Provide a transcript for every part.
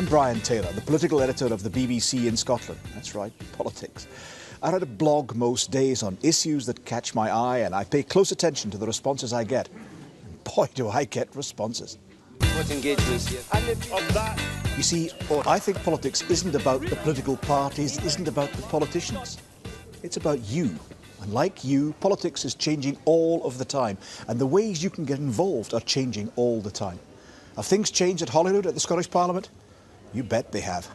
Brian Taylor, the political editor of the BBC in Scotland. That's right, politics. I write a blog most days on issues that catch my eye, and I pay close attention to the responses I get. And boy, do I get responses. What engagements here? You see, I think politics isn't about the political parties, isn't about the politicians. It's about you. And like you, politics is changing all of the time. And the ways you can get involved are changing all the time. Have things changed at Holyrood at the Scottish Parliament? You bet they have.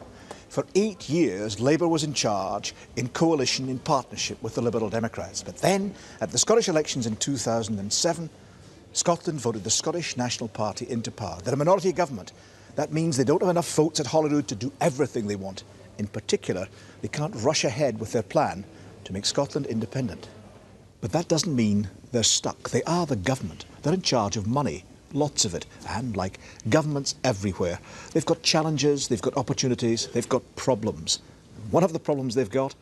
For 8 years, Labour was in charge, in coalition, in partnership with the Liberal Democrats. But then, at the Scottish elections in 2007, Scotland voted the Scottish National Party into power. They're a minority government. That means they don't have enough votes at Holyrood to do everything they want. In particular, they can't rush ahead with their plan to make Scotland independent. But that doesn't mean they're stuck. They are the government. They're in charge of money, lots of it. And like governments everywhere, they've got challenges, they've got opportunities, they've got problems. One of the problems they've got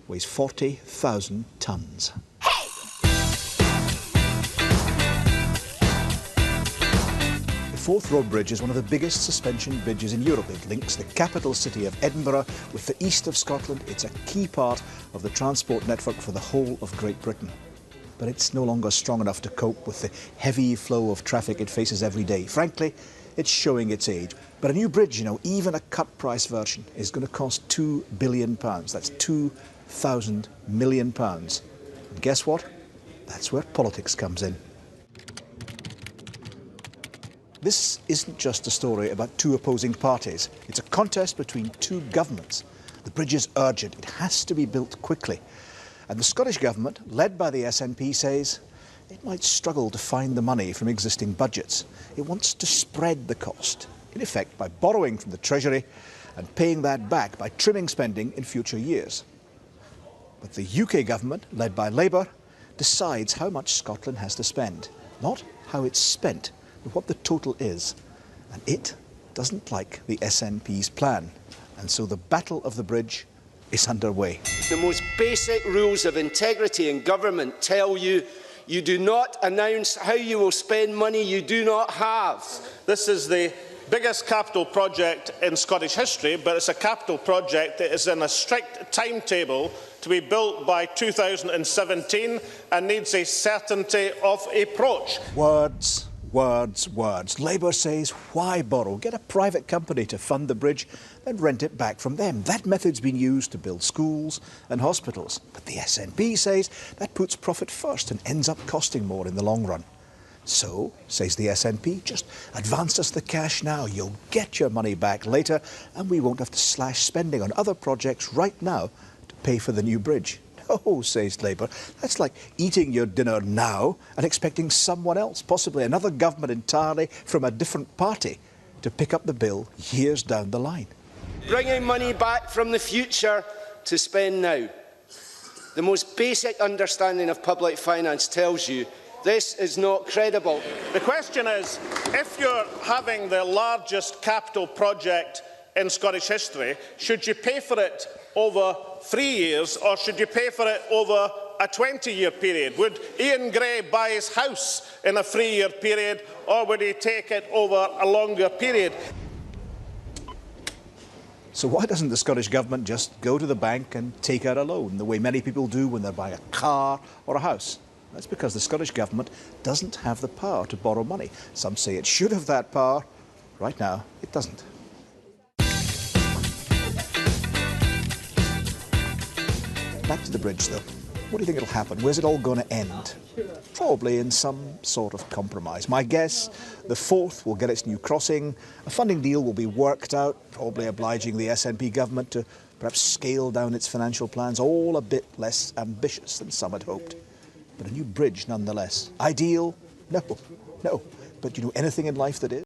weighs 40,000 tonnes. The Forth Road Bridge is one of the biggest suspension bridges in Europe. It links the capital city of Edinburgh with the east of Scotland. It's a key part of the transport network for the whole of Great Britain. But it's no longer strong enough to cope with the heavy flow of traffic it faces every day. Frankly, it's showing its age. But a new bridge, you know, even a cut-price version, is going to cost £2 billion. That's £2,000 million. And guess what? That's where politics comes in. This isn't just a story about two opposing parties. It's a contest between two governments. The bridge is urgent. It has to be built quickly. And the Scottish Government, led by the SNP, says it might struggle to find the money from existing budgets. It wants to spread the cost, in effect by borrowing from the Treasury and paying that back by trimming spending in future years. But the UK Government, led by Labour, decides how much Scotland has to spend, not how it's spent, but what the total is. And it doesn't like the SNP's plan. And so the battle of the bridge is underway. The most basic rules of integrity in government tell you you do not announce how you will spend money you do not have. This is the biggest capital project in Scottish history, but it's a capital project that is in a strict timetable to be built by 2017 and needs a certainty of approach. Words. Words, words. Labour says, why borrow? Get a private company to fund the bridge, then rent it back from them. That method's been used to build schools and hospitals. But the SNP says that puts profit first and ends up costing more in the long run. So, says the SNP, just advance us the cash now. You'll get your money back later, and we won't have to slash spending on other projects right now to pay for the new bridge. Oh, says Labour, that's like eating your dinner now and expecting someone else, possibly another government entirely from a different party, to pick up the bill years down the line. Bringing money back from the future to spend now. The most basic understanding of public finance tells you this is not credible. The question is, if you're having the largest capital project in Scottish history, should you pay for it over 3 years or should you pay for it over a 20-year period? Would Ian Gray buy his house in a 3-year period or would he take it over a longer period? So why doesn't the Scottish Government just go to the bank and take out a loan, the way many people do when they're buying a car or a house? That's because the Scottish Government doesn't have the power to borrow money. Some say it should have that power. Right now, it doesn't. Back to the bridge, though. What do you think it'll happen? Where's it all going to end? Probably in some sort of compromise. My guess, the Forth will get its new crossing. A funding deal will be worked out, probably obliging the SNP government to perhaps scale down its financial plans, all a bit less ambitious than some had hoped. But a new bridge nonetheless. Ideal? No, no. But you know anything in life that is?